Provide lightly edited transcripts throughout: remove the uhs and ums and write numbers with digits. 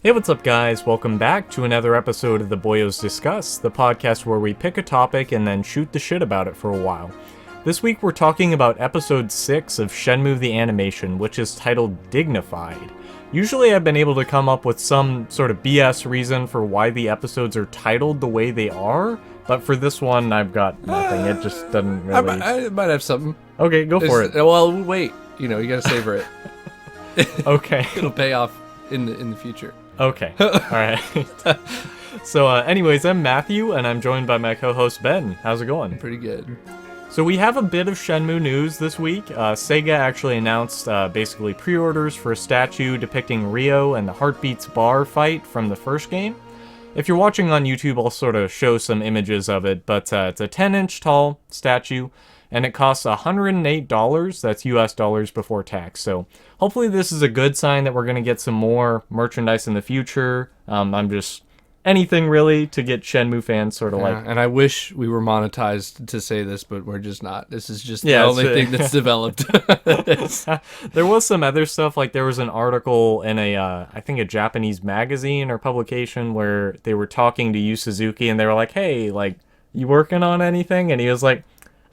Hey, what's up, guys? Welcome back to another episode of the Boyos Discuss, the podcast where we pick a topic and then shoot the shit about it for a while. This week we're talking about episode 6 of Shenmue the Animation, which is titled Dignified. Usually I've been able to come up with some sort of BS reason for why the episodes are titled the way they are, but for this one I've got nothing. It just doesn't really... I might have something. Okay, go for it. Well, wait. You gotta savor it. Okay. It'll pay off in the future. Okay. Alright. So anyways, I'm Matthew, and I'm joined by my co-host Ben. How's it going? Pretty good. So we have a bit of Shenmue news this week. Sega actually announced basically pre-orders for a statue depicting Ryo and the Heartbeats bar fight from the first game. If you're watching on YouTube, I'll sort of show some images of it, but it's a 10-inch tall statue, and it costs $108, that's US dollars before tax. So hopefully this is a good sign that we're going to get some more merchandise in the future. I'm just... anything really to get Shenmue fans sort of like... And I wish we were monetized to say this, but we're just not. This is just the only thing that's developed. There was some other stuff, like there was an article in I think a Japanese magazine or publication where they were talking to Yu Suzuki and they were like, hey, like, you working on anything? And he was like,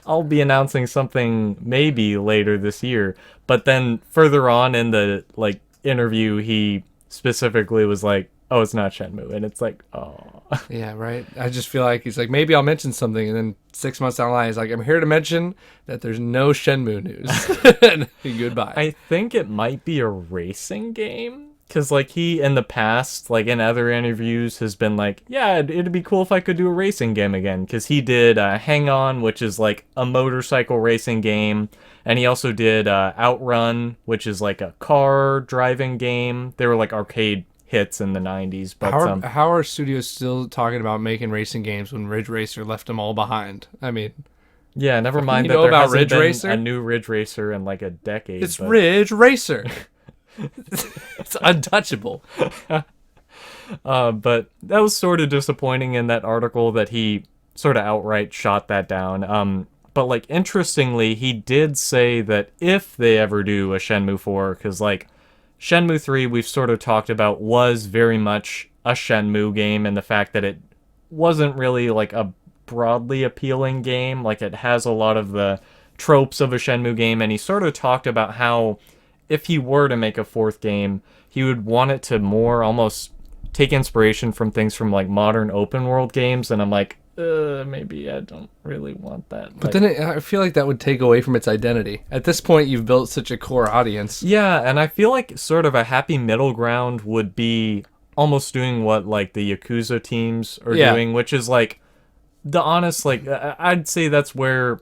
I'll be announcing something maybe later this year. But then further on in the like interview, he specifically was like, oh, it's not Shenmue. And it's like, oh. Yeah, right. I just feel like he's like, maybe I'll mention something. And then 6 months down the line, he's like, I'm here to mention that there's no Shenmue news. And goodbye. I think it might be a racing game. Because, like, he, in the past, like, in other interviews, has been like, yeah, it'd be cool if I could do a racing game again. Because he did Hang On, which is, like, a motorcycle racing game. And he also did Outrun, which is, like, a car driving game. They were, like, arcade hits in the 90s. But how are studios still talking about making racing games when Ridge Racer left them all behind? I mean... yeah, never mind that there hasn't been a new Ridge Racer in, like, a decade. It's Ridge Racer! It's untouchable. But that was sort of disappointing in that article that he sort of outright shot that down. But like interestingly, he did say that if they ever do a Shenmue 4, because like Shenmue 3 we've sort of talked about was very much a Shenmue game, and the fact that it wasn't really like a broadly appealing game. Like it has a lot of the tropes of a Shenmue game, and he sort of talked about how if he were to make a fourth game, he would want it to more almost take inspiration from things from like modern open world games. And I'm like, maybe I don't really want that. But then I feel like that would take away from its identity. At this point, you've built such a core audience. Yeah, and I feel like sort of a happy middle ground would be almost doing what like the Yakuza teams are doing, which is like the honest, like I'd say that's where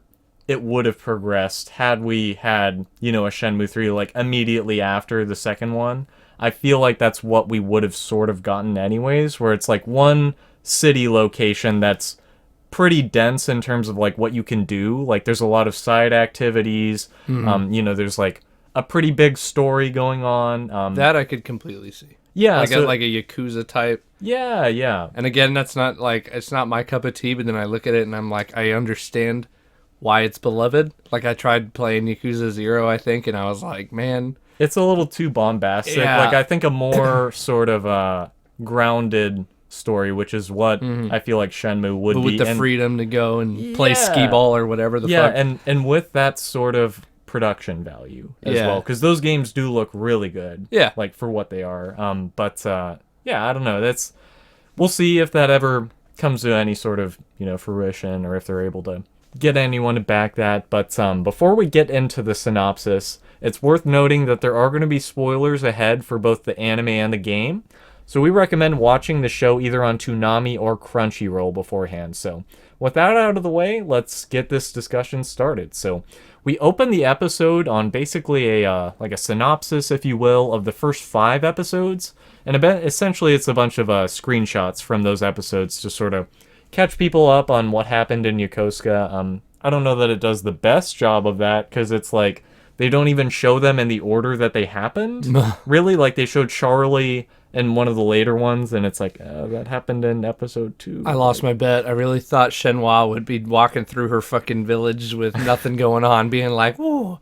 it would have progressed had we had, a Shenmue 3 like immediately after the second one. I feel like that's what we would have sort of gotten anyways, where it's like one city location that's pretty dense in terms of like what you can do. Like there's a lot of side activities. Mm-hmm. There's like a pretty big story going on. That I could completely see. Yeah. Like a Yakuza type. Yeah, yeah. And again, that's not like, it's not my cup of tea, but then I look at it and I'm like, I understand why it's beloved. Like I tried playing Yakuza 0, I think, and I was like, man, it's a little too bombastic. Yeah. Like I think a more sort of grounded story, which is what I feel like Shenmue would be. With the freedom to go and play skee ball or whatever the fuck. Yeah, and with that sort of production value as well, because those games do look really good. Yeah, like for what they are. But I don't know. We'll see if that ever comes to any sort of fruition, or if they're able to get anyone to back that. But before we get into the synopsis, it's worth noting that there are going to be spoilers ahead for both the anime and the game. So we recommend watching the show either on Toonami or Crunchyroll beforehand. So with that out of the way, let's get this discussion started. So we open the episode on basically a synopsis, if you will, of the first 5 episodes. And essentially it's a bunch of screenshots from those episodes to sort of catch people up on what happened in Yokosuka. I don't know that it does the best job of that, because it's like they don't even show them in the order that they happened. Really, like they showed Charlie in one of the later ones, and it's like, that happened in episode 2. I lost my bet. I really thought Shenhua would be walking through her fucking village with nothing going on, being like, "Ooh,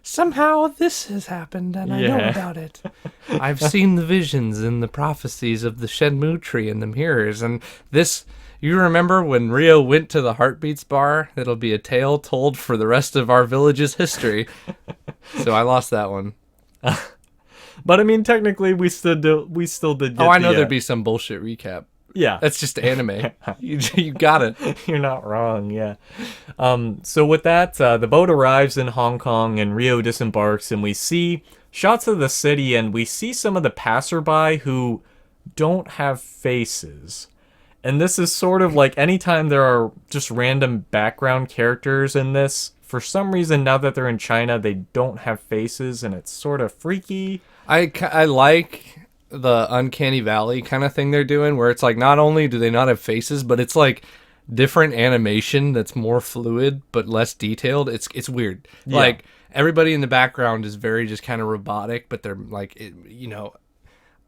somehow this has happened and I know Yeah. about it. I've seen the visions and the prophecies of the Shenmue tree in the mirrors. And this, you remember when Rio went to the Heartbeats bar? It'll be a tale told for the rest of our village's history. So I lost that one. But I mean, technically, we still did. Get I know the, there'd be some bullshit recap. Yeah, That's just anime. You got it. you're not wrong. Yeah. So with that, the boat arrives in Hong Kong, and Rio disembarks, and we see shots of the city, and we see some of the passerby who don't have faces. And this is sort of like anytime there are just random background characters in this, for some reason, now that they're in China, they don't have faces, and it's sort of freaky. I like the Uncanny Valley kind of thing they're doing, where it's like not only do they not have faces, but it's like different animation that's more fluid but less detailed. It's weird. Yeah. Like everybody in the background is very just kind of robotic, but they're like, It's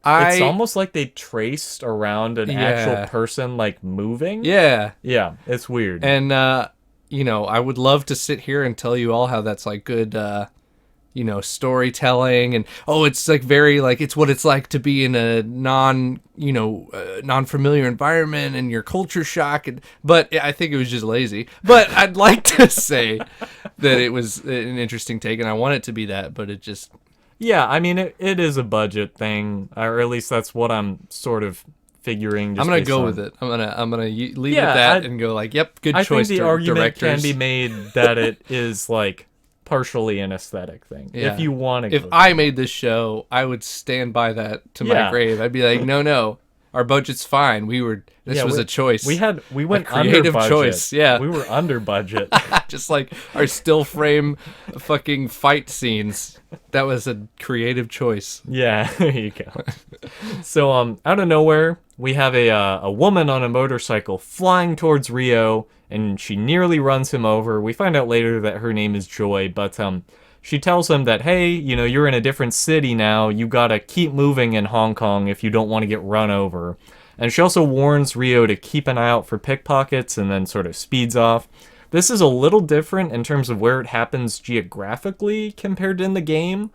almost like they traced around an actual person, like, moving. yeah. Yeah, it's weird. And, I would love to sit here and tell you all how that's like good, storytelling and, it's like very like, it's what it's like to be in a non-familiar environment and your culture shock. But I think it was just lazy. But I'd like to say that it was an interesting take and I want it to be that, but it just... Yeah, I mean, it is a budget thing, or at least that's what I'm sort of figuring. I'm gonna go with it. I'm gonna leave it at that and go like, yep, good choice. I think the argument directors. can be made that it is like partially an aesthetic thing. Yeah. If you want to, if I made this show, I would stand by that to my grave. I'd be like, no, our budget's fine. This was a choice. We went creative under budget. choice. Yeah, we were under budget. Just like our still frame fucking fight scenes. That was a creative choice. Yeah, there you go. So, out of nowhere, we have a woman on a motorcycle flying towards Rio, and she nearly runs him over. We find out later that her name is Joy, but she tells him that, hey, you're in a different city now. You gotta keep moving in Hong Kong if you don't want to get run over. And she also warns Rio to keep an eye out for pickpockets and then sort of speeds off. This is a little different in terms of where it happens geographically compared to in the game.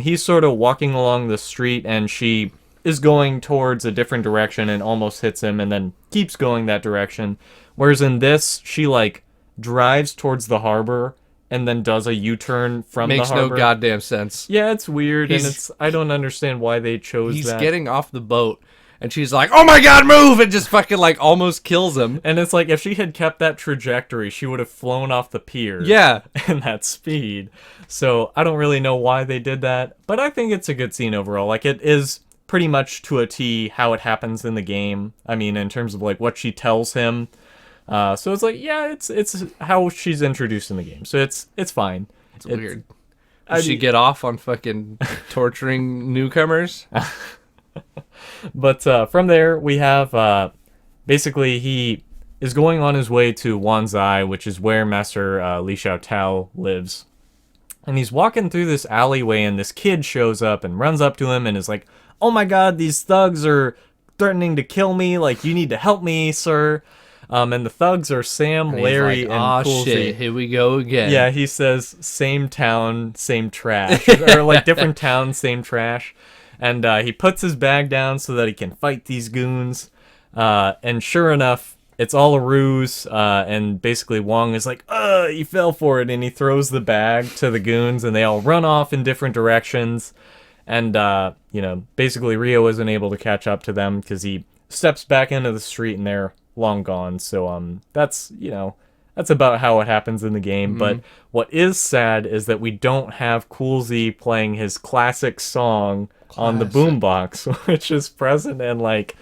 He's sort of walking along the street and she is going towards a different direction and almost hits him and then keeps going that direction. Whereas in this, she like drives towards the harbor and then does a U-turn from the harbor. Makes no goddamn sense. Yeah, it's weird, and I don't understand why they chose that. He's getting off the boat, and she's like, oh my god, move! And just fucking like almost kills him. And it's like, if she had kept that trajectory, she would have flown off the pier. Yeah. And that speed. So I don't really know why they did that, but I think it's a good scene overall. Like, it is pretty much to a T how it happens in the game. I mean, in terms of like what she tells him. So it's like, yeah, it's how she's introduced in the game. So it's fine. It's weird. Does she get off on fucking torturing newcomers? But from there, we have basically he is going on his way to Wanzai, which is where Master Li Xiaotao lives. And he's walking through this alleyway, and this kid shows up and runs up to him and is like, oh my god, these thugs are threatening to kill me. Like, you need to help me, sir. And the thugs are Sam, Larry, and Coolsy. Shit, here we go again. Yeah, he says, same town, same trash. Or like different town, same trash. And he puts his bag down so that he can fight these goons. And sure enough, it's all a ruse. And basically Wong is like, he fell for it. And he throws the bag to the goons and they all run off in different directions. And, basically Rio isn't able to catch up to them because he steps back into the street and they're long gone. So that's about how it happens in the game. Mm-hmm. But what is sad is that we don't have Coolsy playing his classic song on the boombox, which is present in like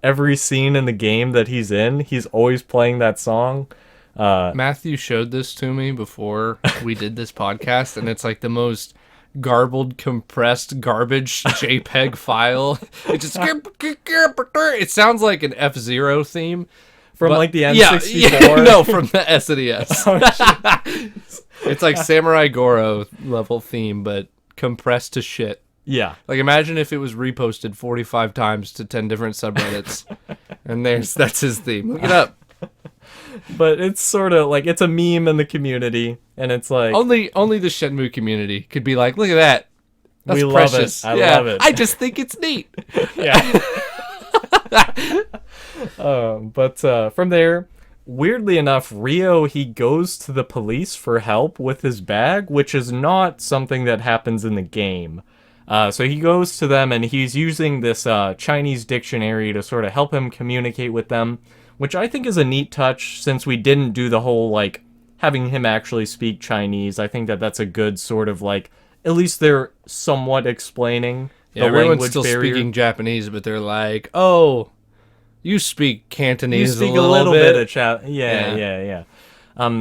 every scene in the game that he's in. He's always playing that song. Matthew showed this to me before we did this podcast, and it's like the most garbled, compressed garbage JPEG file. It sounds like an F-Zero theme from like the N64. Yeah, no, from the SNES. Oh, it's like Samurai Goro level theme, but compressed to shit. Yeah. Like, imagine if it was reposted 45 times to 10 different subreddits, and that's his theme. Look it up. But it's sort of like, it's a meme in the community, And it's like, Only the Shenmue community could be like, look at that. That's we love precious. it. I love it. I just think it's neat. Yeah. From there, weirdly enough, Rio, he goes to the police for help with his bag, which is not something that happens in the game. So he goes to them and he's using this Chinese dictionary to sort of help him communicate with them, which I think is a neat touch since we didn't do the whole, like, having him actually speak Chinese. I think that that's a good sort of, like, at least they're somewhat explaining Yeah, the everyone's language still barrier. speaking Japanese, but they're like, oh, you speak You Cantonese speak a little bit bit. of yeah.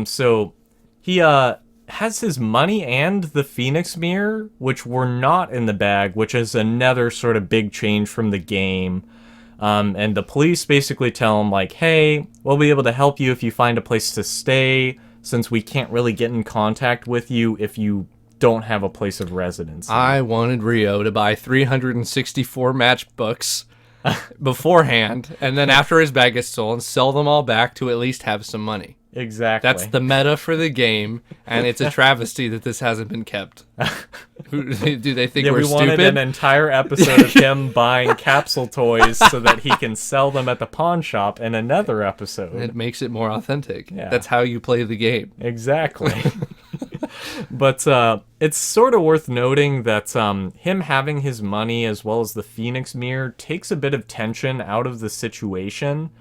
So he has his money and the Phoenix Mirror, which were not in the bag, which is another sort of big change from the game. And the police basically tell him, like, hey, we'll be able to help you if you find a place to stay, since we can't really get in contact with you if you don't have a place of residence. I wanted Rio to buy 364 matchbooks beforehand, and then after his bag gets stolen, sell them all back to at least have some money. Exactly. That's the meta for the game, and it's a travesty that this hasn't been kept. Do they think Yeah, we're we wanted stupid? an entire episode of him buying capsule toys so that he can sell them at the pawn shop in another episode. It makes it more authentic. Yeah. That's how you play the game. Exactly. But it's sort of worth noting that him having his money as well as the Phoenix Mirror takes a bit of tension out of the situation,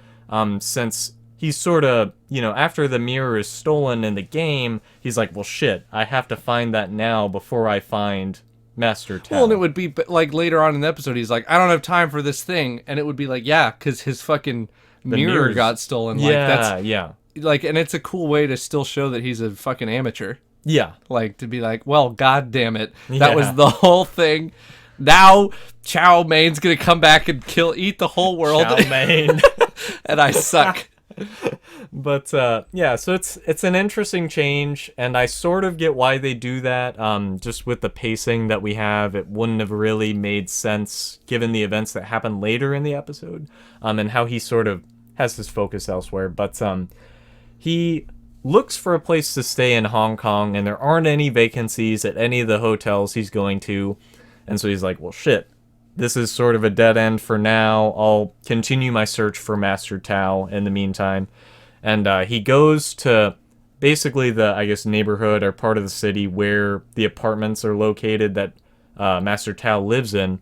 since he's sort of, after the mirror is stolen in the game, he's like, well, shit, I have to find that now before I find Master Tao. Well, and it would be like later on in the episode, he's like, I don't have time for this thing. And it would be like, yeah, because his fucking mirror mirrors. got stolen. Yeah, Like, that's yeah. like, and it's a cool way to still show that he's a fucking amateur. Yeah. Like, to be like, well, god damn it. That Yeah. was the whole thing. Now Chow Main's gonna come back and eat the whole world. Chow mein. And I suck. But so it's an interesting change, and I sort of get why they do that. Just with the pacing that we have, it wouldn't have really made sense given the events that happen later in the episode, and how he sort of has his focus elsewhere. But he looks for a place to stay in Hong Kong, and there aren't any vacancies at any of the hotels he's going to, and so he's like, well, shit. This is sort of a dead end for now. I'll continue my search for Master Tao in the meantime. And he goes to basically the, I guess, neighborhood or part of the city where the apartments are located that Master Tao lives in.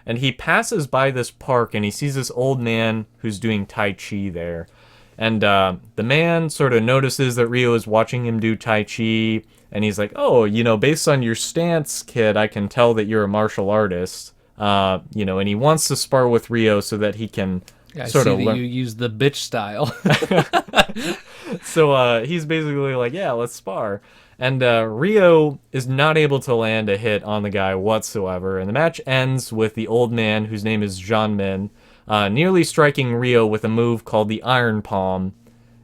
And he passes by this park and he sees this old man who's doing Tai Chi there. And the man sort of notices that Rio is watching him do Tai Chi. And he's like, oh, based on your stance, kid, I can tell that you're a martial artist. And he wants to spar with Rio so that he can sort of learn. You use the bitch style. So he's basically like, yeah, let's spar. And Rio is not able to land a hit on the guy whatsoever. And the match ends with the old man, whose name is Jean Min, nearly striking Rio with a move called the Iron Palm.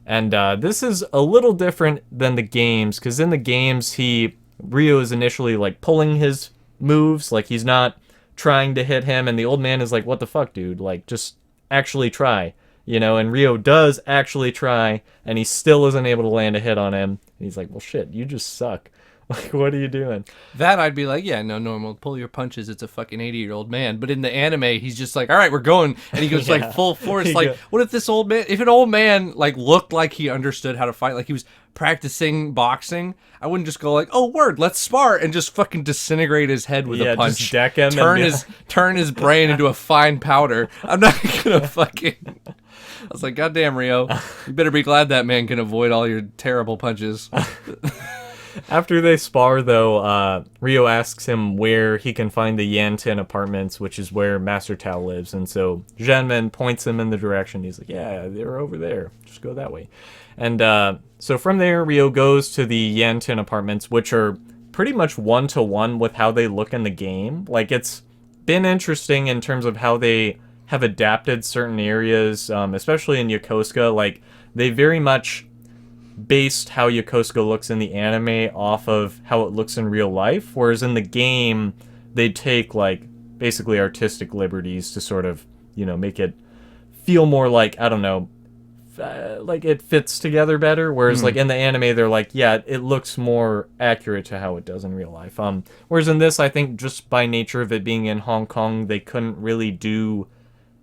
And this is a little different than the games, because in the games, Rio is initially like pulling his moves, like he's not trying to hit him, and the old man is like, what the fuck, dude? Like, just actually try, and Rio does actually try, and he still isn't able to land a hit on him. And he's like, well, shit, you just suck. Like, what are you doing? That I'd be like, yeah, no, normal. Pull your punches. It's a fucking 80-year-old man. But in the anime, he's just like, all right, we're going. And he goes like full force. Like, what if this old man, if an old man like looked like he understood how to fight, like he was practicing boxing, I wouldn't just go like, oh, word, let's spar, and just fucking disintegrate his head with a punch. Just deck him. Turn his brain into a fine powder. I'm not gonna fucking. I was like, God damn, Rio, you better be glad that man can avoid all your terrible punches. After they spar, though, Rio asks him where he can find the Yantin apartments, which is where Master Tao lives. And so Zhenmin points him in the direction. He's like, yeah, they're over there. Just go that way. And so from there, Rio goes to the Yantin apartments, which are pretty much one-to-one with how they look in the game. Like, it's been interesting in terms of how they have adapted certain areas, especially in Yokosuka. Like, they very much based how Yokosuka looks in the anime off of how it looks in real life, whereas in the game they take like basically artistic liberties to sort of make it feel more like, I don't know, like it fits together better, whereas like in the anime they're like, yeah, it looks more accurate to how it does in real life. Whereas in this, I think just by nature of it being in Hong Kong, they couldn't really do,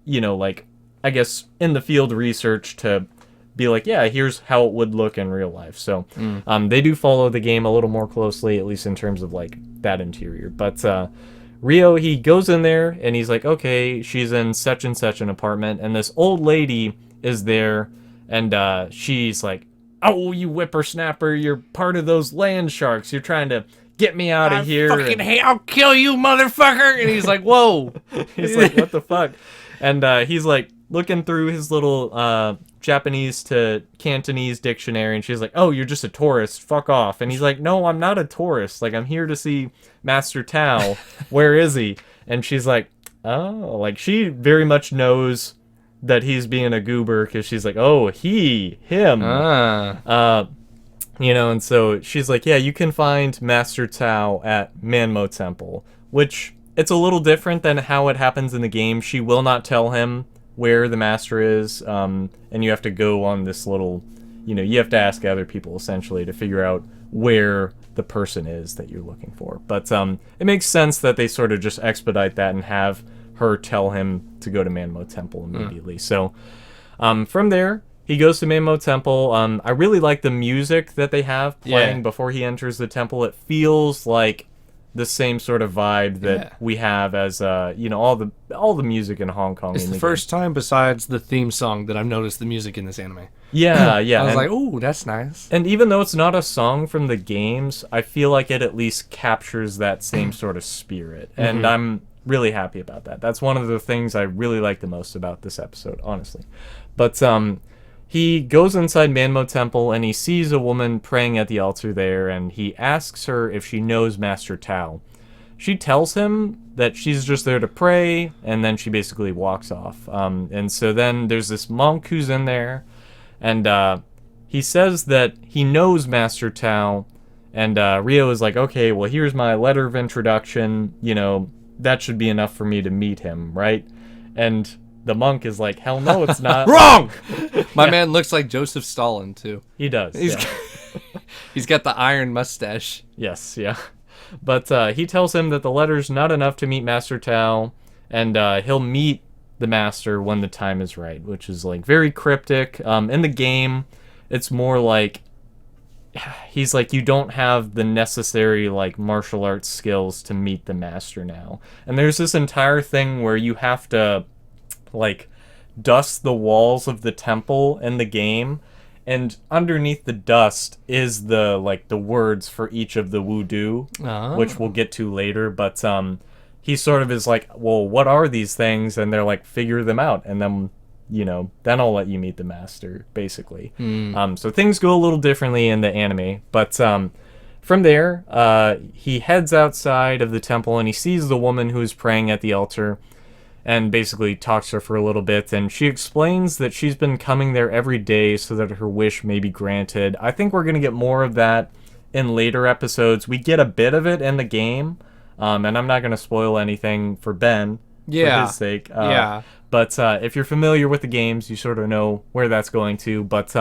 like, I guess in the field research to be like, yeah, here's how it would look in real life. So they do follow the game a little more closely, at least in terms of like that interior. But Rio, he goes in there and he's like, okay, she's in such and such an apartment, and this old lady is there. And she's like, oh, you whippersnapper, you're part of those land sharks. You're trying to get me out of here. Fucking hey, I'll kill you, motherfucker. And he's like, whoa. He's like, what the fuck? And he's like looking through his little Japanese to Cantonese dictionary. And she's like, oh, you're just a tourist. Fuck off. And he's like, no, I'm not a tourist. Like, I'm here to see Master Tao. Where is he? And she's like, oh, like she very much knows that he's being a goober because she's like, oh, him. And so she's like, yeah, you can find Master Tao at Manmo Temple, which it's a little different than how it happens in the game. She will not tell him where the master is, and you have to go on this little, you have to ask other people essentially to figure out where the person is that you're looking for. But it makes sense that they sort of just expedite that and have her tell him to go to Manmo Temple immediately. So from there, he goes to Manmo Temple. I really like the music that they have playing before he enters the temple. It feels like the same sort of vibe that we have as all the music in Hong Kong. It's the first time besides the theme song that I've noticed the music in this anime. Yeah. I was like, ooh, that's nice. And even though it's not a song from the games, I feel like it at least captures that same sort of spirit. And I'm really happy about that. That's one of the things I really like the most about this episode, honestly. But he goes inside Manmo Temple and he sees a woman praying at the altar there, and he asks her if she knows Master Tao. She tells him that she's just there to pray, and then she basically walks off. And so then there's this monk who's in there, and he says that he knows Master Tao, and Rio is like, okay, well, here's my letter of introduction, that should be enough for me to meet him, right? And the monk is like, hell no, it's not. Wrong! My man looks like Joseph Stalin, too. He does. He's got the iron mustache. Yes, yeah. But he tells him that the letter's not enough to meet Master Tao, and he'll meet the master when the time is right, which is like very cryptic. In the game, it's more like he's like, you don't have the necessary like martial arts skills to meet the master now. And there's this entire thing where you have to like dust the walls of the temple in the game, and underneath the dust is the words for each of the wudu, which we'll get to later. But he sort of is like, well, what are these things? And they're like, figure them out, and then then I'll let you meet the master, basically. So things go a little differently in the anime, but from there, he heads outside of the temple and he sees the woman who's praying at the altar, and basically talks to her for a little bit, and she explains that she's been coming there every day so that her wish may be granted. I think we're going to get more of that in later episodes. We get a bit of it in the game, and I'm not going to spoil anything for Ben for his sake. But if you're familiar with the games, you sort of know where that's going to. But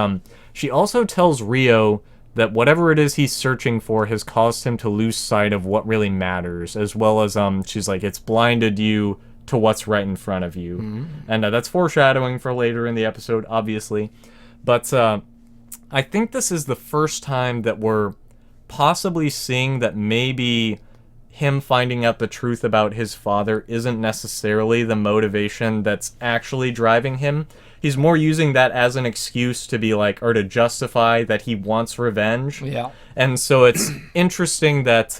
she also tells Rio that whatever it is he's searching for has caused him to lose sight of what really matters, as well as she's like, it's blinded you to what's right in front of you. And that's foreshadowing for later in the episode, obviously. But I think this is the first time that we're possibly seeing that maybe him finding out the truth about his father isn't necessarily the motivation that's actually driving him. He's more using that as an excuse to be like, or to justify that he wants revenge. Yeah. And so it's interesting that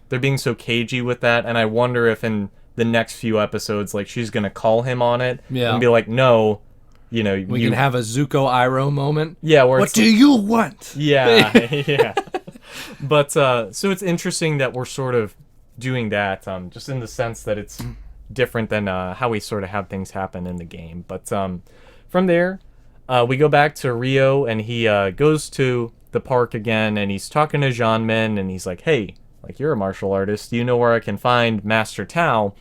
they're being so cagey with that, and I wonder if in the next few episodes, like, she's gonna call him on it and be like, no, we can have a Zuko Iroh moment. Yeah, where what do you want? Yeah, yeah. But so it's interesting that we're sort of doing that, just in the sense that it's different than how we sort of have things happen in the game. But from there, we go back to Rio, and he goes to the park again, and he's talking to Jeanmin, and he's like, hey, like, you're a martial artist. Do you know where I can find Master Tao?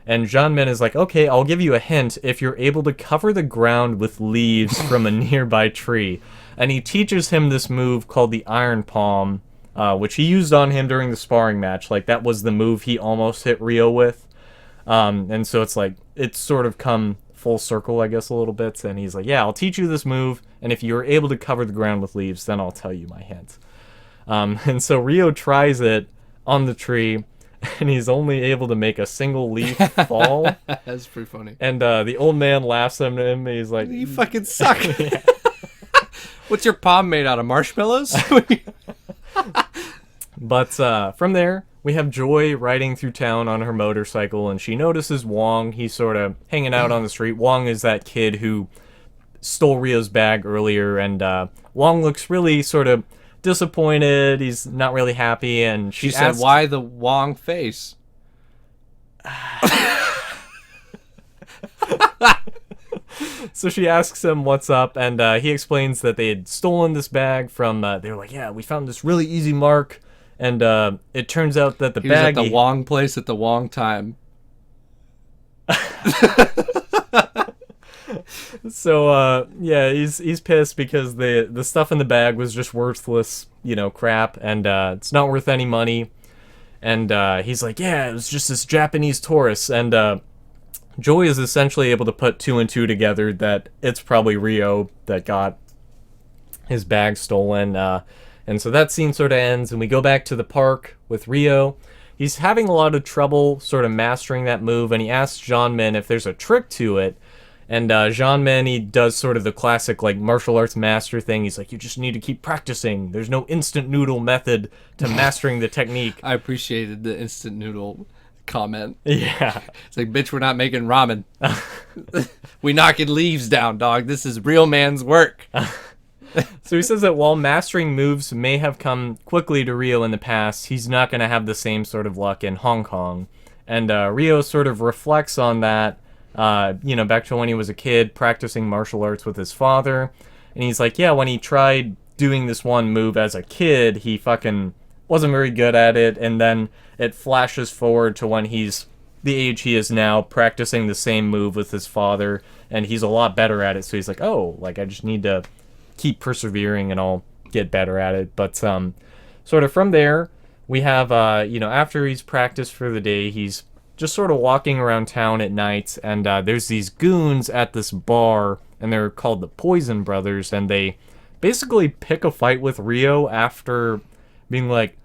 And Jean-Min is like, okay, I'll give you a hint if you're able to cover the ground with leaves from a nearby tree. And he teaches him this move called the Iron Palm, which he used on him during the sparring match. Like, that was the move he almost hit Ryo with. And so it's like, it's sort of come full circle, I guess, a little bit. And he's like, yeah, I'll teach you this move, and if you're able to cover the ground with leaves, then I'll tell you my hint. And so Ryo tries it on the tree, and he's only able to make a single leaf fall. That's pretty funny. And the old man laughs at him, and he's like, "You fucking suck." What's your palm made out of, marshmallows? But from there, we have Joy riding through town on her motorcycle, and she notices Wong. He's sort of hanging out on the street. Wong is that kid who stole Ryo's bag earlier, and Wong looks really sort of disappointed. He's not really happy, and she said, "Why the Wong face?" So she asks him what's up, and he explains that they had stolen this bag from. They were like, "Yeah, we found this really easy mark," and it turns out that the he bag was at the Wong place at the Wong time. So yeah, he's pissed because the stuff in the bag was just worthless, crap, and it's not worth any money. And he's like, yeah, it was just this Japanese tourist. And Joy is essentially able to put two and two together that it's probably Ryo that got his bag stolen. And so that scene sort of ends, and we go back to the park with Ryo. He's having a lot of trouble sort of mastering that move, and he asks Jean-Min if there's a trick to it. And Jean-Min, he does sort of the classic like martial arts master thing. He's like, you just need to keep practicing. There's no instant noodle method to mastering the technique. I appreciated the instant noodle comment. Yeah. It's like, bitch, we're not making ramen. We knocking leaves down, dog. This is real man's work. So he says that while mastering moves may have come quickly to Ryo in the past, he's not going to have the same sort of luck in Hong Kong. And Ryo sort of reflects on that. Back to when he was a kid practicing martial arts with his father. And he's like, yeah, when he tried doing this one move as a kid, he fucking wasn't very good at it. And then it flashes forward to when he's the age he is now, practicing the same move with his father. And he's a lot better at it. So he's like, oh, like I just need to keep persevering and I'll get better at it. But sort of from there, we have, after he's practiced for the day, he's just sort of walking around town at night, and there's these goons at this bar, and they're called the Poison Brothers, and they basically pick a fight with Ryo after being like,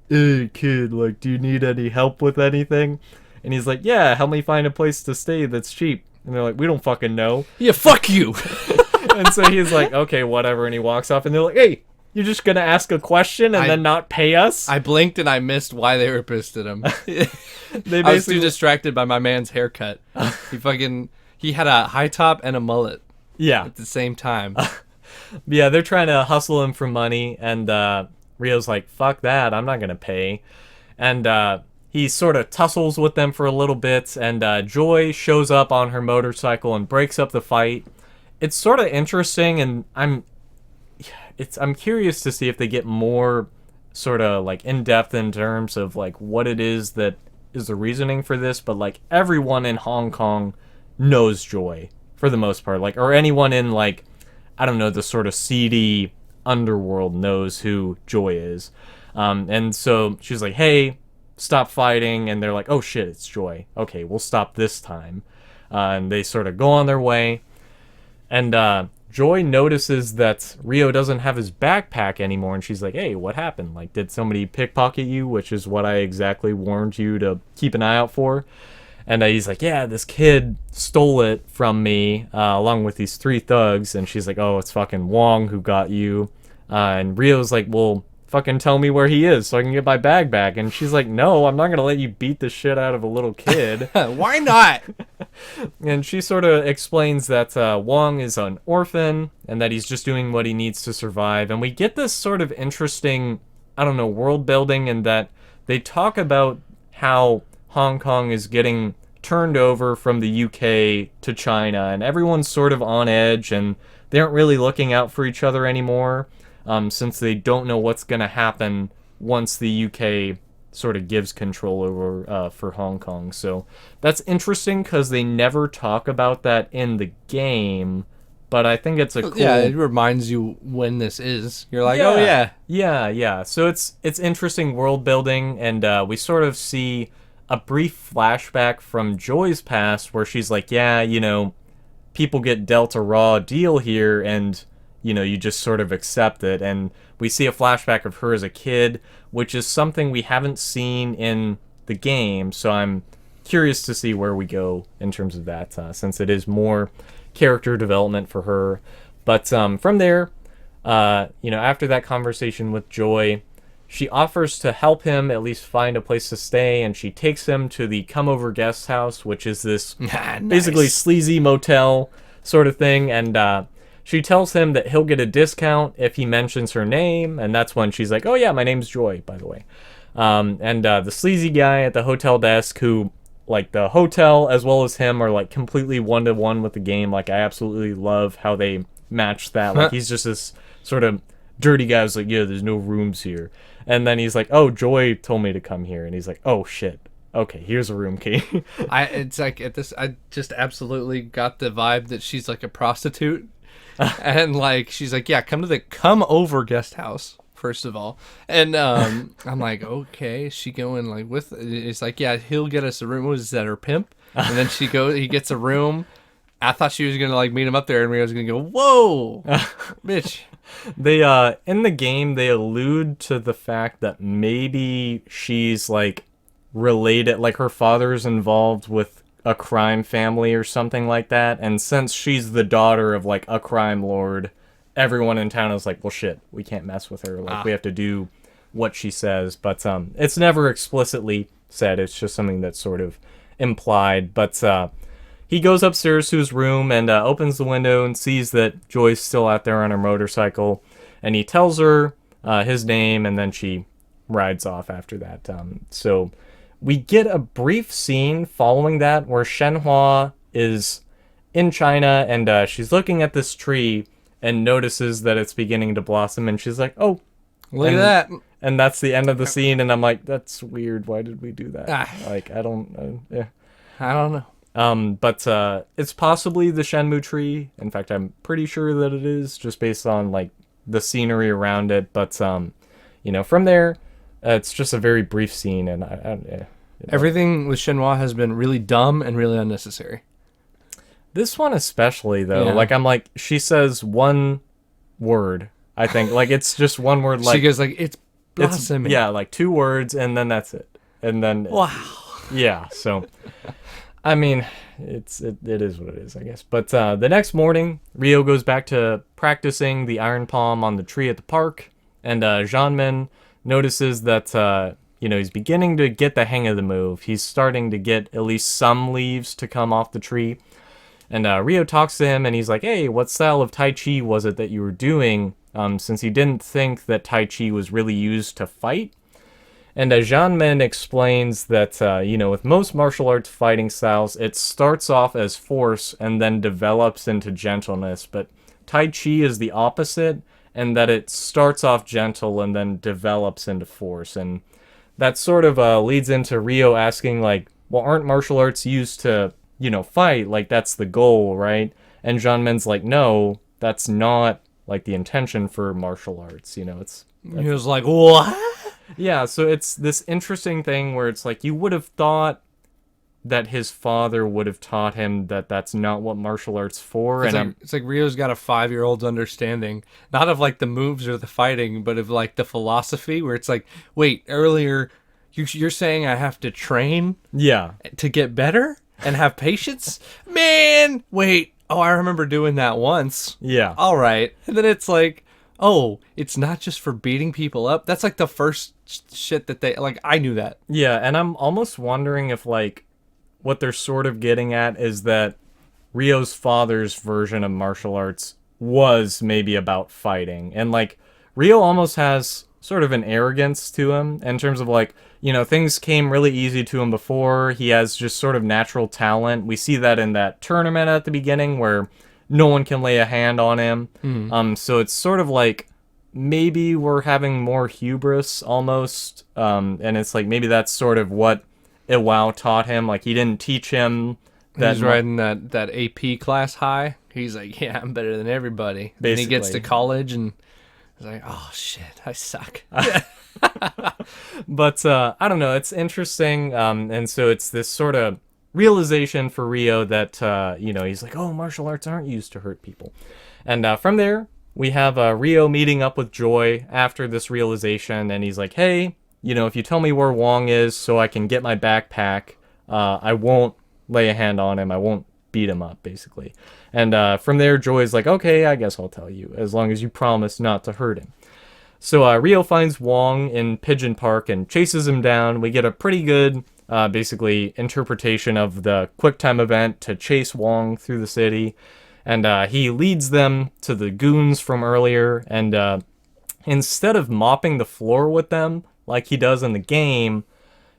hey, kid, like, do you need any help with anything? And he's like, yeah, help me find a place to stay that's cheap. And they're like, we don't fucking know. Yeah, fuck you. And so he's like, okay, whatever, and he walks off, and they're like, hey, you're just gonna ask a question and then not pay us? I blinked and I missed why they were pissed at him. I was too distracted by my man's haircut. He had a high top and a mullet. Yeah. At the same time. Yeah, they're trying to hustle him for money, and Ryo's like, fuck that, I'm not gonna pay. And he sort of tussles with them for a little bit, and Joy shows up on her motorcycle and breaks up the fight. It's sort of interesting, and I'm curious to see if they get more sort of like in depth in terms of like what it is that is the reasoning for this, but like everyone in Hong Kong knows Joy for the most part, like, or anyone in like, I don't know, the sort of seedy underworld knows who Joy is. And so she's like, hey, stop fighting. And they're like, oh shit, it's Joy. Okay, we'll stop this time. And they sort of go on their way. And Joy notices that Ryo doesn't have his backpack anymore, and she's like, hey, what happened? Like, did somebody pickpocket you? Which is what I exactly warned you to keep an eye out for. And he's like, yeah, this kid stole it from me, along with these three thugs. And she's like, oh, it's fucking Wong who got you. And Ryo's like, well, fucking tell me where he is so I can get my bag back. And she's like, no, I'm not going to let you beat the shit out of a little kid. Why not? And she sort of explains that Wong is an orphan and that he's just doing what he needs to survive. And we get this sort of interesting, I don't know, world building, and that they talk about how Hong Kong is getting turned over from the UK to China, and everyone's sort of on edge, and they aren't really looking out for each other anymore, since they don't know what's going to happen once the UK sort of gives control over for Hong Kong. So that's interesting because they never talk about that in the game, but I think it's a cool... Yeah, it reminds you when this is. You're like, Yeah. oh yeah. Yeah. So it's interesting world building, and we sort of see a brief flashback from Joy's past where she's like, yeah, people get dealt a raw deal here, and you just sort of accept it. And we see a flashback of her as a kid, which is something we haven't seen in the game, so I'm curious to see where we go in terms of that, since it is more character development for her. But from there, after that conversation with Joy, she offers to help him at least find a place to stay, and she takes him to the Come Over Guest House, which is this basically sleazy motel sort of thing, and she tells him that he'll get a discount if he mentions her name, and that's when she's like, oh yeah, my name's Joy, by the way. And the sleazy guy at the hotel desk, who, like, the hotel as well as him are, like, completely one-to-one with the game. Like, I absolutely love how they match that. Like, he's just this sort of dirty guy who's like, yeah, there's no rooms here. And then he's like, oh, Joy told me to come here. And he's like, oh, shit. Okay, here's a room key. It's like, I just absolutely got the vibe that she's like a prostitute. And like, she's like, yeah, come to the Come Over Guest House, first of all. And I'm like, okay, is she going like with, it's like, yeah, he'll get us a room. Was that her pimp? And then he gets a room. I thought she was going to like meet him up there, and I was going to go, whoa, bitch. They, in the game, they allude to the fact that maybe she's like related, like her father's involved with a crime family or something like that. And since she's the daughter of like a crime lord, everyone in town is like, well, shit, we can't mess with her. Like, we have to do what she says. But it's never explicitly said. It's just something that's sort of implied. But he goes upstairs to his room and opens the window and sees that Joy's still out there on her motorcycle. And he tells her his name, and then she rides off after that. So we get a brief scene following that where Shenhua is in China, and she's looking at this tree and notices that it's beginning to blossom, and she's like, oh, look at that. And that's the end of the scene, and I'm like, that's weird. Why did we do that? Like, I don't know. But it's possibly the Shenmue tree. In fact, I'm pretty sure that it is, just based on like the scenery around it. But from there, it's just a very brief scene, and everything with Shenhua has been really dumb and really unnecessary. This one especially, though. Yeah. Like, I'm like, she says one word, I think. Like, it's just one word. Like, she goes like, it's blossoming. Yeah, like 2 words, and then that's it. And then wow. Yeah. So, I mean, it is what it is, I guess. But the next morning, Ryo goes back to practicing the iron palm on the tree at the park, and Jeanmin notices that he's beginning to get the hang of the move. He's starting to get at least some leaves to come off the tree. And Ryo talks to him, and he's like, hey, what style of Tai Chi was it that you were doing? Since he didn't think that Tai Chi was really used to fight. And Jeanmin explains that, with most martial arts fighting styles, it starts off as force and then develops into gentleness. But Tai Chi is the opposite, and that it starts off gentle and then develops into force. And that sort of leads into Ryo asking, like, well, aren't martial arts used to fight? Like, that's the goal, right? And Jeanmin's like, no, that's not, like, the intention for martial arts. He was like, what? Yeah, so it's this interesting thing where it's like, you would have thought that his father would have taught him that that's not what martial arts for. It's like Ryo's got a 5-year-old's understanding, not of, like, the moves or the fighting, but of, like, the philosophy, where it's like, wait, earlier, you're saying I have to train to get better? And have patience? Man, wait. Oh, I remember doing that once. Yeah. All right. And then it's like, oh, it's not just for beating people up. That's like the first shit that they, like, I knew that. Yeah, and I'm almost wondering if, like, what they're sort of getting at is that Ryo's father's version of martial arts was maybe about fighting. And, like, Ryo almost has sort of an arrogance to him in terms of, like, things came really easy to him before. He has just sort of natural talent. We see that in that tournament at the beginning where no one can lay a hand on him. Mm. So it's sort of like maybe we're having more hubris almost, and it's like maybe that's sort of what Iwao taught him. Like he didn't teach him that. He's riding that AP class high. He's like, yeah, I'm better than everybody. Basically. And he gets to college and he's like, oh shit, I suck. But I don't know. It's interesting, and so it's this sort of realization for Rio that he's like, oh, martial arts aren't used to hurt people, and from there we have Rio meeting up with Joy after this realization, and he's like, hey, if you tell me where Wong is so I can get my backpack, I won't lay a hand on him. I won't beat him up, basically. And from there, Joy's like, okay, I guess I'll tell you, as long as you promise not to hurt him. So Rio finds Wong in Pigeon Park and chases him down. We get a pretty good, basically, interpretation of the QuickTime event to chase Wong through the city. And he leads them to the goons from earlier. And instead of mopping the floor with them, like he does in the game,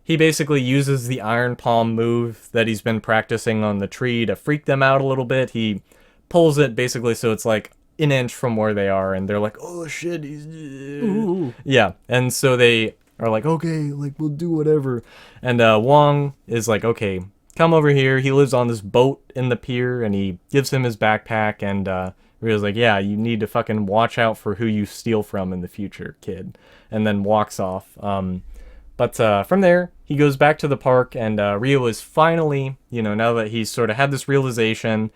he basically uses the Iron Palm move that he's been practicing on the tree to freak them out a little bit. He pulls it basically so it's like an inch from where they are, and they're like, oh shit, he's... Ooh. Yeah, and so they are like, okay, like, we'll do whatever. And Wong is like, okay, come over here. He lives on this boat in the pier, and he gives him his backpack, and Rio's like, yeah, you need to fucking watch out for who you steal from in the future, kid. And then walks off. But from there, he goes back to the park, and Rio is finally, now that he's sort of had this realization,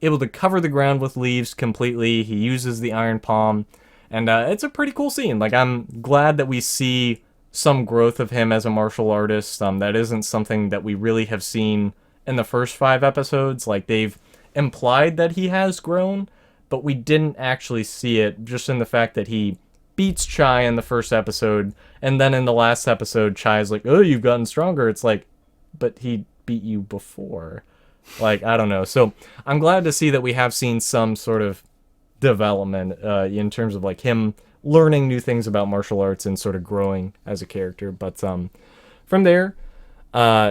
able to cover the ground with leaves completely. He uses the Iron Palm, and it's a pretty cool scene. Like, I'm glad that we see some growth of him as a martial artist. That isn't something that we really have seen in the first 5 episodes. Like, they've implied that he has grown, but we didn't actually see it, just in the fact that he beats Chai in the first episode, and then in the last episode, Chai's like, oh, you've gotten stronger. It's like, but he beat you before. Like, I don't know. So I'm glad to see that we have seen some sort of development in terms of like him learning new things about martial arts and sort of growing as a character. But from there,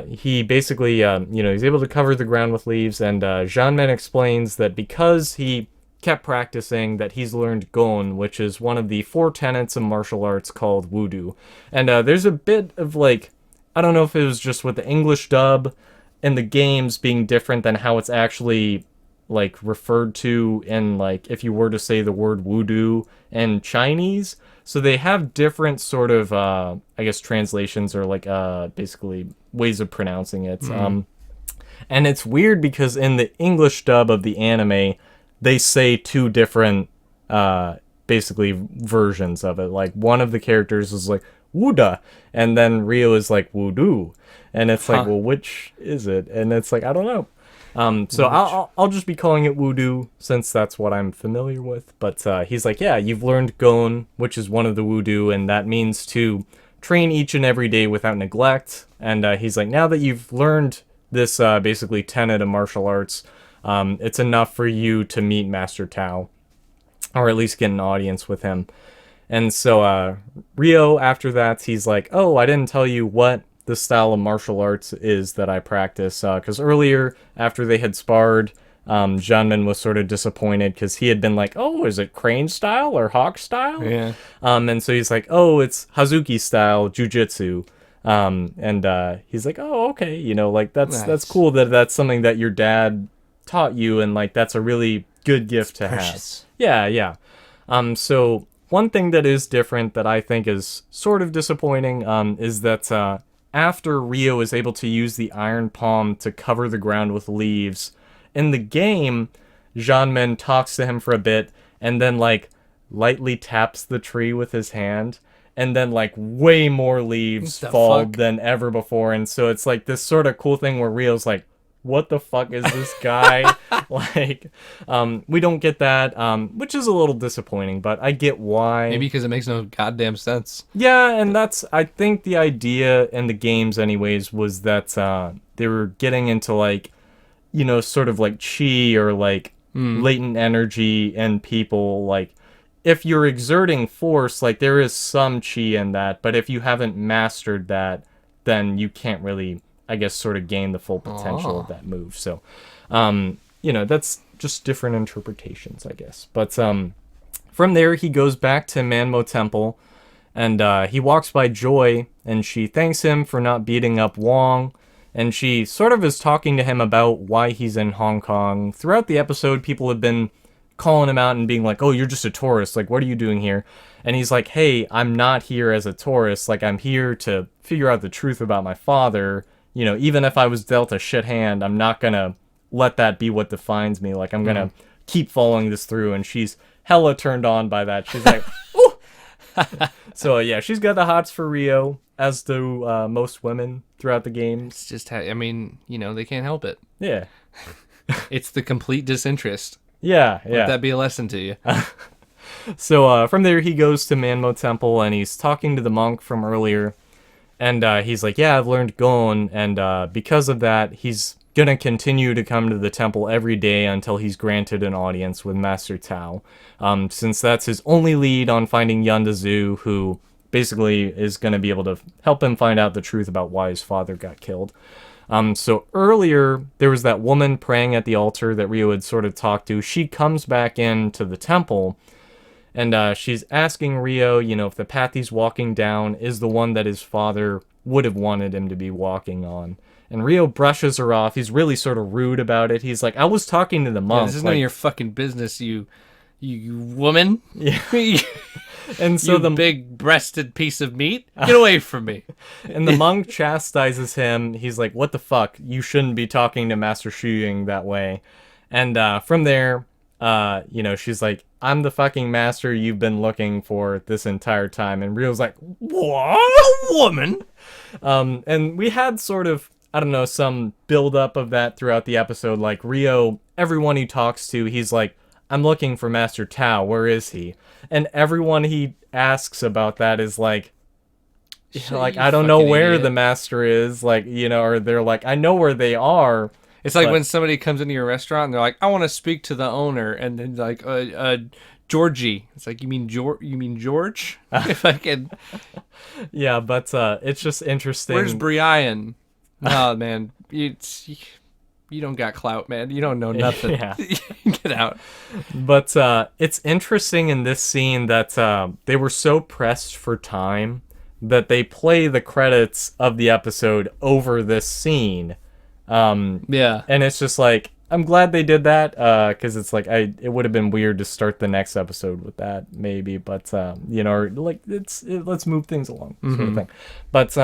he basically, he's able to cover the ground with leaves, and Jeanmin explains that because he kept practicing, that he's learned Gon, which is one of the 4 tenets of martial arts called Wudu. And there's a bit of like, I don't know if it was just with the English dub and the games being different than how it's actually like referred to in, like, if you were to say the word Wudu in Chinese. So they have different sort of I guess translations, or like basically ways of pronouncing it. And it's weird because in the English dub of the anime, they say 2 different basically versions of it. Like, one of the characters is like Wuda, and then Rio is like Wudu. And it's like, well, which is it? And it's like, I don't know. So I'll just be calling it Wudu, since that's what I'm familiar with. But he's like, yeah, you've learned Gon, which is one of the Wudu, and that means to train each and every day without neglect. And he's like, now that you've learned this basically tenet of martial arts, it's enough for you to meet Master Tao, or at least get an audience with him. And so Rio, after that, he's like, oh, I didn't tell you what the style of martial arts is that I practice, because earlier, after they had sparred, Jeanmin was sort of disappointed because he had been like, oh, is it crane style or hawk style? Yeah. And so he's like, oh, it's Hazuki style jujitsu. And he's like, oh, okay, like that's cool that that's something that your dad taught you, and like that's a really good gift to Precious. have. Yeah. So one thing that is different that I think is sort of disappointing is that after Rio is able to use the Iron Palm to cover the ground with leaves, in the game, Jeanmin talks to him for a bit and then like lightly taps the tree with his hand, and then like way more leaves fall than ever before. And so it's like this sort of cool thing where Rio's like, what the fuck is this guy? Like, we don't get that, which is a little disappointing, but I get why. Maybe because it makes no goddamn sense. Yeah, and that's, I think the idea in the games anyways was that they were getting into like, sort of like chi, or like latent energy in people. Like, if you're exerting force, like there is some chi in that, but if you haven't mastered that, then you can't really, I guess, sort of gain the full potential of that move. So, that's just different interpretations, I guess. But From there, he goes back to Manmo Temple, and he walks by Joy, and she thanks him for not beating up Wong, and she sort of is talking to him about why he's in Hong Kong. Throughout the episode, people have been calling him out and being like, oh, you're just a tourist, like, what are you doing here? And he's like, hey, I'm not here as a tourist, like, I'm here to figure out the truth about my father. You know, even if I was dealt a shit hand, I'm not gonna let that be what defines me. Like, I'm gonna keep following this through. And she's hella turned on by that. She's like, ooh. So, yeah, she's got the hots for Rio, as do most women throughout the game. It's just, I mean, you know, they can't help it. Yeah. It's the complete disinterest. Yeah. Let that be a lesson to you. So from there, he goes to Manmo Temple, and he's talking to the monk from earlier. And he's like, yeah, I've learned Gon, and because of that, he's going to continue to come to the temple every day until he's granted an audience with Master Tao, since that's his only lead on finding Yandazu, who basically is going to be able to help him find out the truth about why his father got killed. So earlier, there was that woman praying at the altar that Rio had sort of talked to. She comes back into the temple, and she's asking Rio, you know, if the path he's walking down is the one that his father would have wanted him to be walking on. And Rio brushes her off. He's really sort of rude about it. He's like, I was talking to the monk. Yeah, this is none of your fucking business, you woman. Yeah. And so the big-breasted piece of meat. Get away from me. And the monk chastises him. He's like, what the fuck? You shouldn't be talking to Master Shuying that way. And from there, you know, she's like, I'm the fucking master you've been looking for this entire time. And Rio's like, what? A woman? And we had sort of, I don't know, some build-up of that throughout the episode. Like, Rio, everyone he talks to, he's like, I'm looking for Master Tao. Where is he? And everyone he asks about that is like, I don't know where the master is. Like, you know, or they're like, I know where they are. It's like when somebody comes into your restaurant and they're like, I want to speak to the owner. And then like, Georgie. It's like, you mean George? If I can. Yeah, but it's just interesting. Where's Brian? Oh, man. You don't got clout, man. You don't know nothing. Yeah. Get out. But it's interesting in this scene that they were so pressed for time that they play the credits of the episode over this scene. Yeah. And it's just like, I'm glad they did that, because it's like, it would have been weird to start the next episode with that, maybe. But, you know, like, let's move things along, sort of thing. But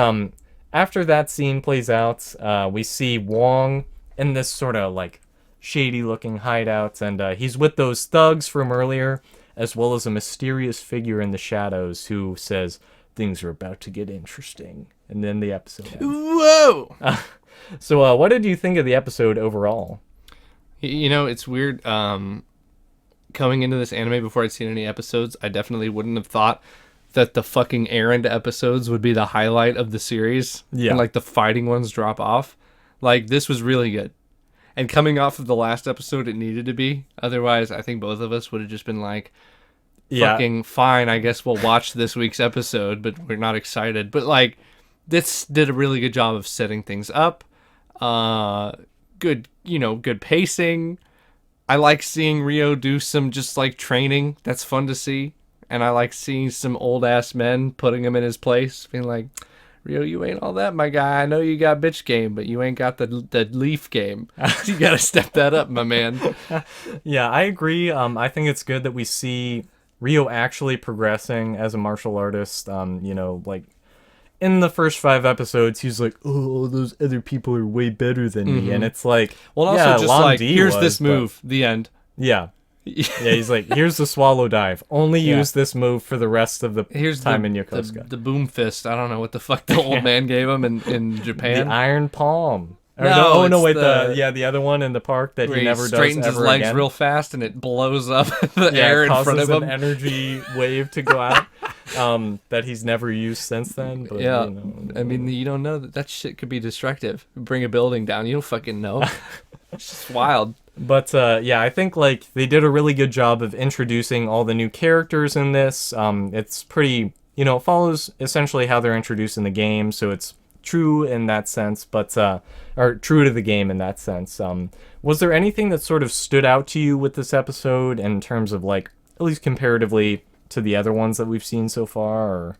after that scene plays out, we see Wong in this sort of like shady looking hideout, and he's with those thugs from earlier, as well as a mysterious figure in the shadows who says things are about to get interesting, and then the episode ends. Whoa. So what did you think of the episode overall? You know, it's weird, coming into this anime before I'd seen any episodes, I definitely wouldn't have thought that the fucking errand episodes would be the highlight of the series. Yeah. And like the fighting ones drop off. Like, this was really good. And coming off of the last episode, it needed to be. Otherwise, I think both of us would have just been like, fucking fine, I guess we'll watch this week's episode, but we're not excited. But, like, this did a really good job of setting things up. Good pacing. I like seeing Rio do some just, like, training. That's fun to see. And I like seeing some old-ass men putting him in his place, being like, Rio, you ain't all that, my guy. I know you got bitch game, but you ain't got the leaf game. You gotta step that up, my man. Yeah, I agree. I think it's good that we see Rio actually progressing as a martial artist. You know, like, in the first 5 episodes, he's like, oh, those other people are way better than me. And it's like, well, also yeah, just Lan like, Di here's was, this move, the end. Yeah. Yeah, he's like, here's the swallow dive. Only use this move for the rest of the time in Yokosuka. The boom fist. I don't know what the fuck the old man gave him in Japan. The iron palm. The other one in the park that he never does ever straightens his legs again. real fast and it blows up the air in front of him. An energy wave to go out that he's never used since then. But, yeah, you know, I mean, you don't know that shit could be destructive. Bring a building down. You don't fucking know. It's just wild. But yeah, I think like they did a really good job of introducing all the new characters in this. It's pretty, you know, it follows essentially how they're introduced in the game, so it's true in that sense, but or true to the game in that sense. Was there anything that sort of stood out to you with this episode in terms of like at least comparatively to the other ones that we've seen so far? Or...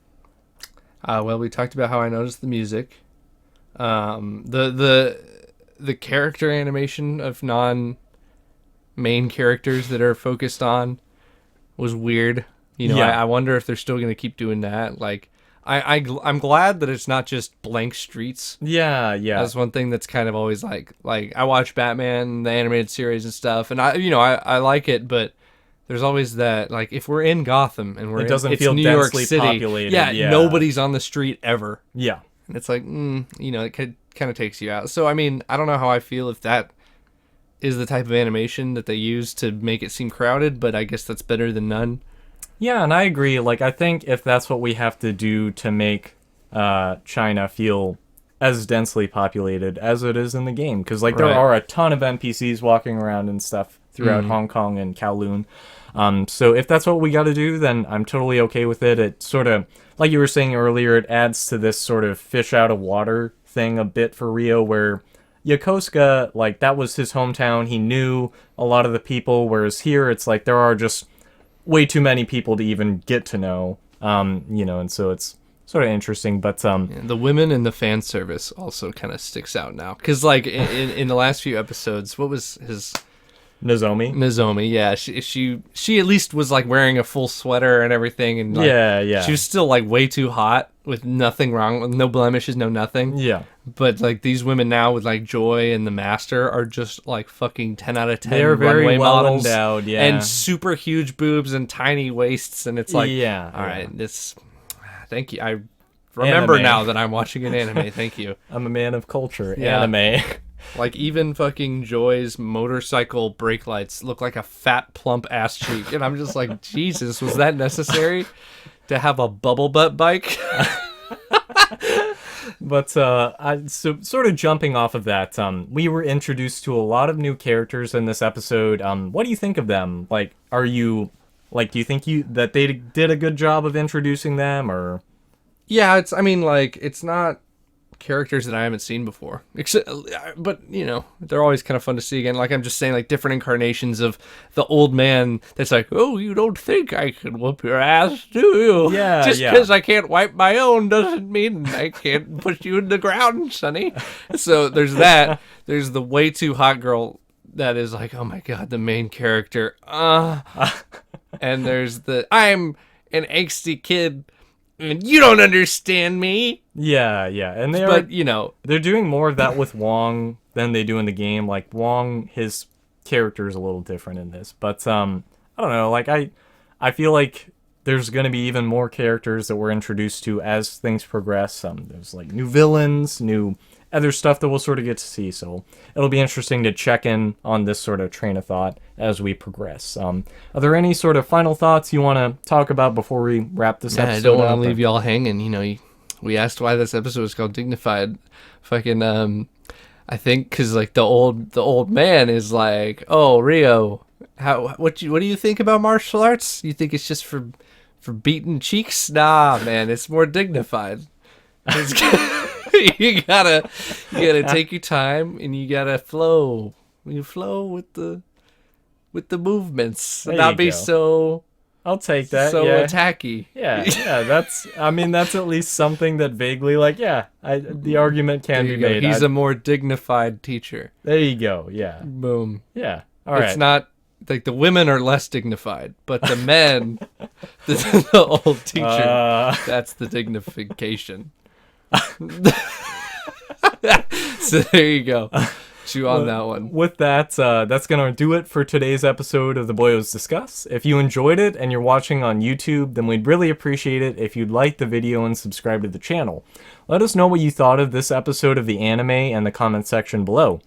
Well, we talked about how I noticed the music. The character animation of non-main characters that are focused on was weird. You know, Yeah. I wonder if they're still going to keep doing that. Like, I'm glad that it's not just blank streets. Yeah. That's one thing that's kind of always like I watch Batman, the animated series and stuff, and I like it, but there's always that, like, if we're in Gotham and It doesn't it's feel New York densely City, populated, yeah, yeah. nobody's on the street ever. Yeah. And it's like, it kind of takes you out. So, I mean, I don't know how I feel if that is the type of animation that they use to make it seem crowded, but I guess that's better than none. Yeah, and I agree. Like, I think if that's what we have to do to make China feel as densely populated as it is in the game, because, like, there Right. are a ton of NPCs walking around and stuff throughout Hong Kong and Kowloon. So if that's what we got to do, then I'm totally okay with it. It sort of, like you were saying earlier, it adds to this sort of fish out of water thing a bit for Rio, where Yokosuka, like, that was his hometown. He knew a lot of the people, whereas here it's like there are just way too many people to even get to know, and so it's sort of interesting. But The women and the fan service also kind of sticks out now, because like in the last few episodes, what was his Nozomi? Yeah, she at least was like wearing a full sweater and everything, and like, yeah, she was still like way too hot with nothing wrong, with no blemishes, no nothing. yeah. But like these women now with like Joy and the Master are just like fucking 10 out of 10 They're very runway well models, endowed, yeah. and super huge boobs and tiny waists, and it's like, Yeah, all right, yeah. this. Thank you. I remember Anime. now that I'm watching an anime. Thank you. I'm a man of culture. Yeah. Anime. Like, even fucking Joy's motorcycle brake lights look like a fat, plump ass cheek. And I'm just like, Jesus, was that necessary to have a bubble butt bike? But so sort of jumping off of that, we were introduced to a lot of new characters in this episode. What do you think of them? Like, do you think that they did a good job of introducing them, or? Yeah, it's not characters that I haven't seen before. But, they're always kind of fun to see again. Like, I'm just saying, like, different incarnations of the old man that's like, oh, you don't think I can whoop your ass, do you? Yeah, Just yeah. because I can't wipe my own doesn't mean I can't put you in the ground, sonny. So there's that. There's the way too hot girl that is like, oh my God, the main character. And there's I'm an angsty kid and you don't understand me. Yeah, and they're doing more of that with Wong than they do in the game. Like, Wong, his character is a little different in this, but I don't know. Like, I feel like there's gonna be even more characters that we're introduced to as things progress. There's like new villains, new other stuff that we'll sort of get to see. So it'll be interesting to check in on this sort of train of thought as we progress. Are there any sort of final thoughts you want to talk about before we wrap this episode I don't want up? to leave y'all hanging. We asked why this episode was called Dignified. Fucking, I think because like the old man is like, oh, Rio, what do you think about martial arts? You think it's just for beating cheeks? Nah, man, it's more dignified. You gotta take your time and you gotta flow. You flow with the movements, There and not you be go. so I'll take that. so yeah. attacky. Yeah, that's at least something that vaguely, like, the argument can There be you go. made. He's a more dignified teacher. There you go. Yeah. Boom. Yeah. All right. It's not like the women are less dignified, but the men, the old teacher, that's the dignification. So there you go. Chew on that one. With that, that's going to do it for today's episode of the Boyos Discuss. If you enjoyed it and you're watching on YouTube, then we'd really appreciate it if you'd like the video and subscribe to the channel. Let us know what you thought of this episode of the anime in the comment section below.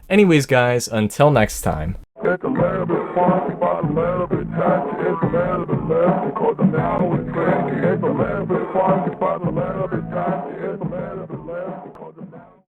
Anyways, guys, until next time. It's a little bit funky, but a little bit touchy. It's a little bit less because I'm now with Craig. It's a little bit funky, but a little bit touchy. It's a little bit less because I'm now.